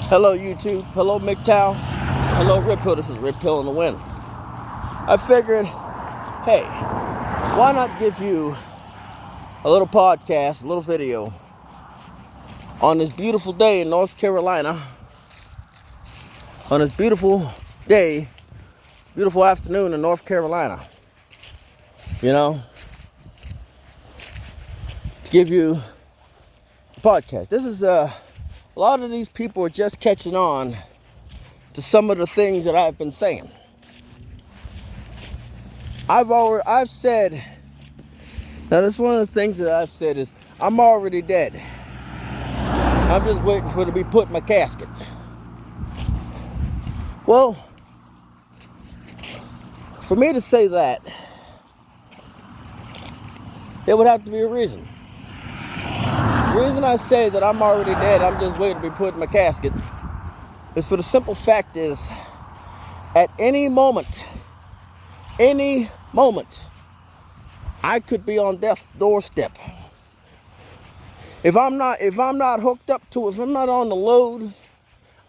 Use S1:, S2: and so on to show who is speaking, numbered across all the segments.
S1: Hello YouTube, hello MGTOW, hello Rip Pill. This is Rip Pill in the Wind. I figured, hey, why not give you a little podcast, a little video on this beautiful day in North Carolina, on this beautiful day, beautiful afternoon in North Carolina, you know, to give you a podcast. This is a lot of these people are just catching on to some of the things that I've been saying. I've said, now that's one of the things that I've said is, I'm already dead. I'm just waiting for it to be put in my casket. Well, for me to say that, there would have to be a reason. The reason I say that I'm already dead, I'm just waiting to be put in my casket, is for the simple fact is, at any moment, I could be on death's doorstep. If I'm not hooked up to it, if I'm not on the load,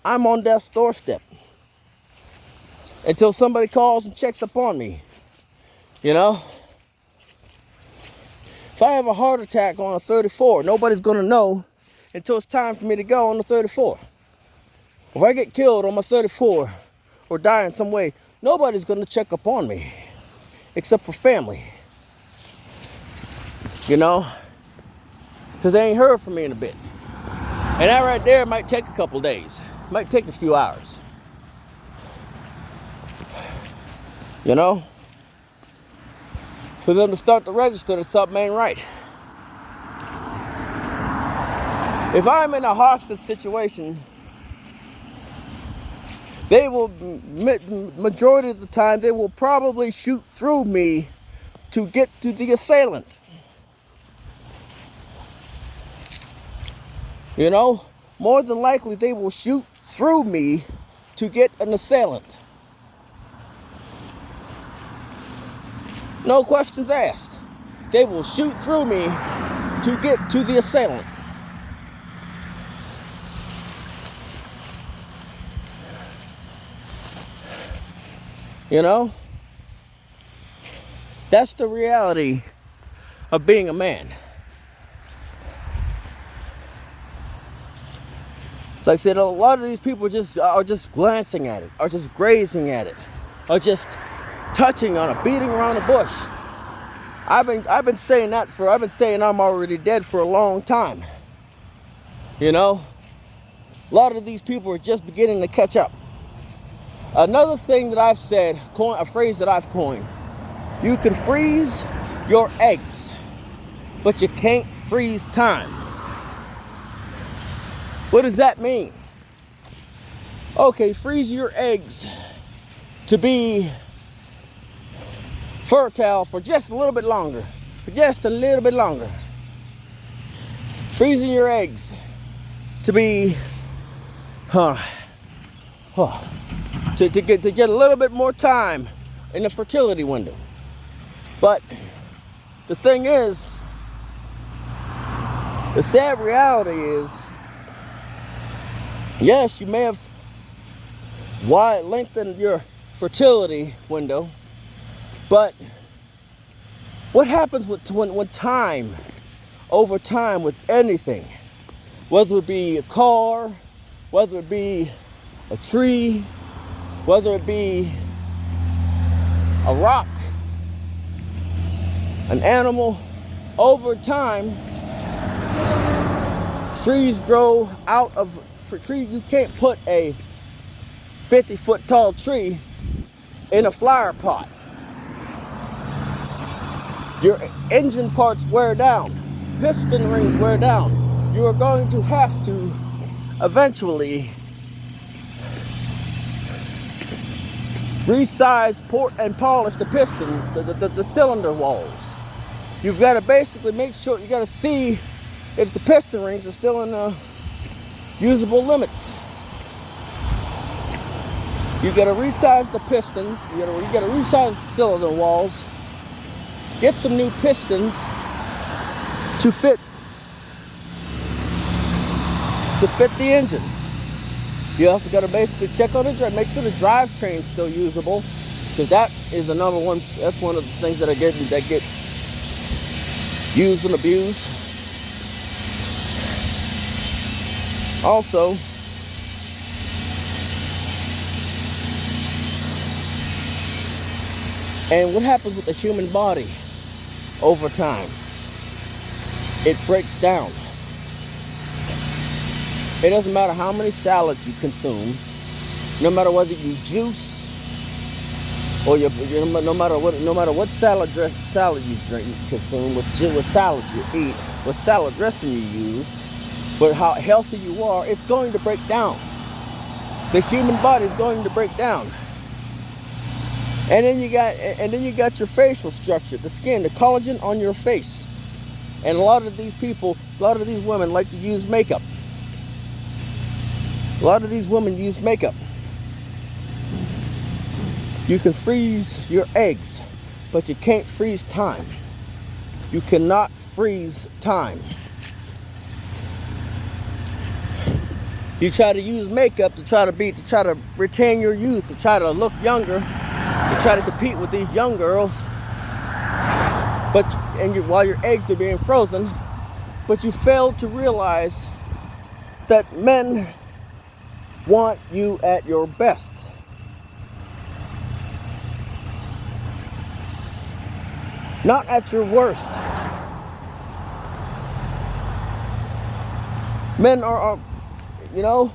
S1: I'm on death's doorstep. Until somebody calls and checks up on me. You know? If I have a heart attack on a 34, nobody's gonna know until it's time for me to go on the 34. If I get killed on my 34 or die in some way, nobody's gonna check up on me. Except for family. You know? Because they ain't heard from me in a bit. And that right there might take a couple days. Might take a few hours. You know? For them to start to register that something ain't right. If I'm in a hostage situation, they will, majority of the time, they will probably shoot through me to get to the assailant. You know, more than likely they will shoot through me to get an assailant. No questions asked. They will shoot through me to get to the assailant. You know? That's the reality of being a man. It's like I said, a lot of these people are just glancing at it, are just grazing at it, are just touching on it, beating around the bush. I've been saying I'm already dead for a long time. You know? A lot of these people are just beginning to catch up. Another thing that I've said, a phrase that I've coined, you can freeze your eggs, but you can't freeze time. What does that mean? Okay, freeze your eggs to be fertile for just a little bit longer. Freezing your eggs to be, to get a little bit more time in the fertility window. But the thing is, the sad reality is, yes, you may have lengthened your fertility window, but what happens when time, over time with anything, whether it be a car, whether it be a tree, whether it be a rock, an animal, over time, trees grow out of tree. You can't put a 50-foot tall tree in a flower pot. Your engine parts wear down, piston rings wear down. You are going to have to eventually resize, port, and polish the piston, the cylinder walls. You've got to basically make sure, you got to see if the piston rings are still in usable limits. You got to resize the pistons, you got to resize the cylinder walls, get some new pistons to fit the engine. You also got to basically check on the drive, make sure the drivetrain's still usable, because that is the number one. That's one of the things that get used and abused. Also, and what happens with the human body over time? It breaks down. It doesn't matter how many salads you consume, no matter whether you juice or no matter what salad you consume, what salads you eat, what salad dressing you use, but how healthy you are, it's going to break down. The human body is going to break down. And then you got your facial structure, the skin, the collagen on your face. And a lot of these women like to use makeup. A lot of these women use makeup. You can freeze your eggs, but you can't freeze time. You cannot freeze time. You try to use makeup to try to retain your youth, to try to look younger, to try to compete with these young girls. While your eggs are being frozen, but you fail to realize that men want you at your best. Not at your worst. Men are you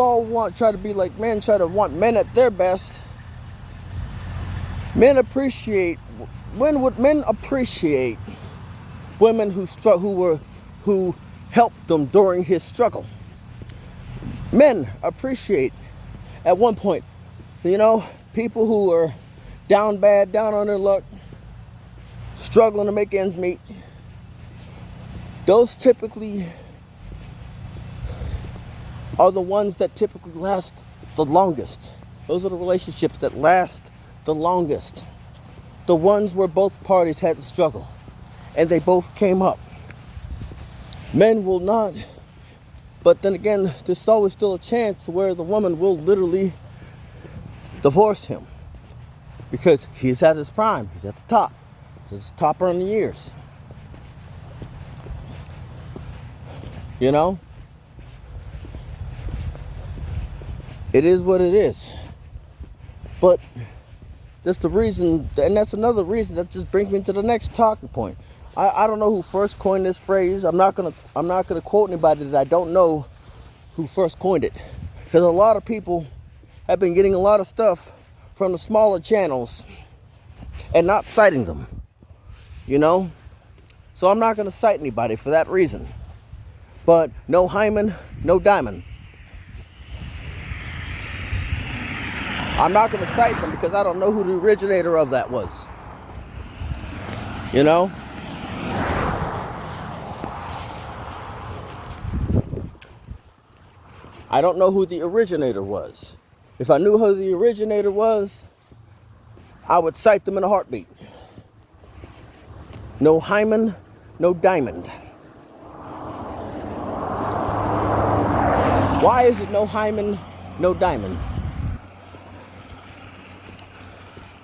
S1: all want try to be like men, try to want men at their best. Men appreciate women who helped them during his struggle. Men appreciate at one point, people who are down on their luck, struggling to make ends meet. Those typically are the ones that typically last the longest. Those are the relationships that last the longest. The ones where both parties had to struggle and they both came up. Men will not, but then again, there's always still a chance where the woman will literally divorce him because he's at his prime, he's at the top. He's topper in the years. It is what it is. But that's the reason, and that's another reason that just brings me to the next talking point. I don't know who first coined this phrase. I'm not gonna quote anybody that I don't know who first coined it, because a lot of people have been getting a lot of stuff from the smaller channels and not citing them. So I'm not gonna cite anybody for that reason. But no hymen, no diamond. I'm not going to cite them because I don't know who the originator of that was. I don't know who the originator was. If I knew who the originator was, I would cite them in a heartbeat. No hymen, no diamond. Why is it no hymen, no diamond?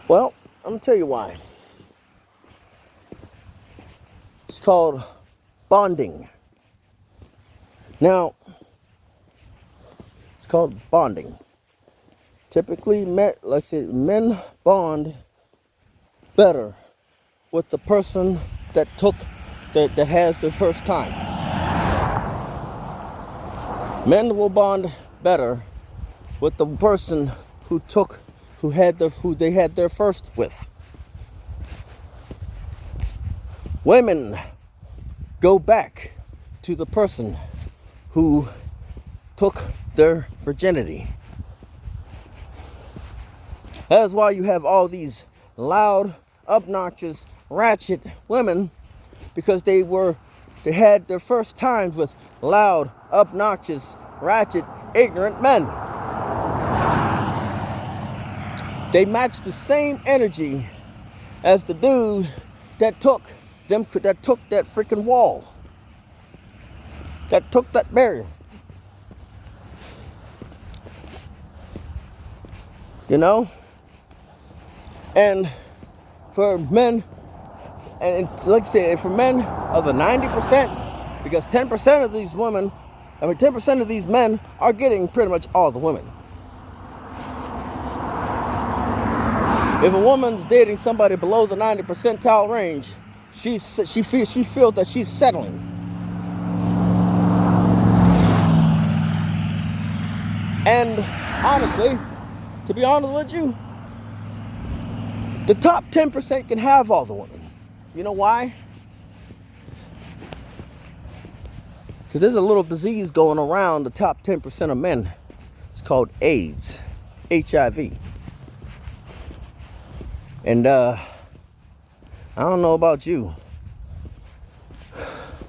S1: Well, I'm going to tell you why. It's called bonding. Now, it's called bonding. Typically, men bond better with the person that has their first time. Men will bond better with the person who they had their first with. Women go back to the person who took their virginity. That is why you have all these loud, obnoxious, ratchet women, because they had their first times with loud, obnoxious, ratchet, ignorant men. They match the same energy as the dude that took that freaking wall, that took that barrier. You know? And for men, and like I say, for men of the 90%, because 10% of these women, 10% of these men are getting pretty much all the women. If a woman's dating somebody below the 90 percentile range, she feels that she's settling. And honestly, to be honest with you, the top 10% can have all the women. You know why? Because there's a little disease going around the top 10% of men. It's called AIDS, HIV. And I don't know about you,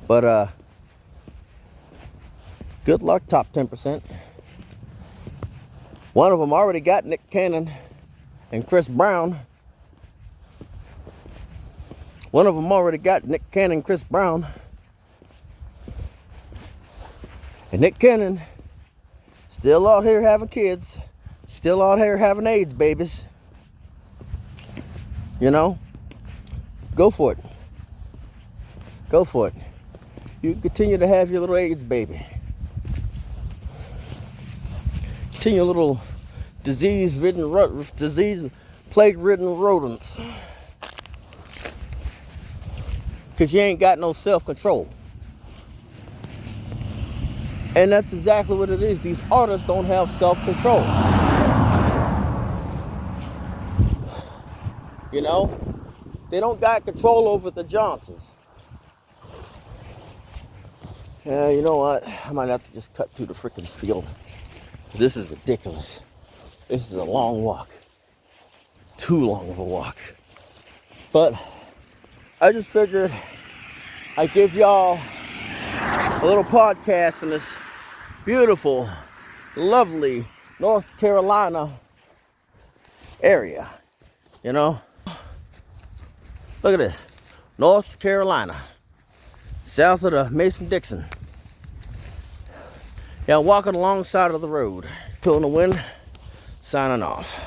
S1: but good luck, top 10%. One of them already got Nick Cannon and Chris Brown. One of them already got Nick Cannon and Chris Brown. And Nick Cannon still out here having kids. Still out here having AIDS babies. You know? Go for it. Go for it. You continue to have your little AIDS baby. Continue your little plague-ridden rodents. Because you ain't got no self-control. And that's exactly what it is. These artists don't have self-control. You know? They don't got control over the Johnsons. Yeah, you know what? I might have to just cut through the freaking field. This is ridiculous. This is a long walk. Too long of a walk. But I just figured I'd give y'all a little podcast in this beautiful, lovely North Carolina area. You know? Look at this. North Carolina. South of the Mason-Dixon. Yeah, I'm walking alongside of the road. Pulling the wind. Signing off.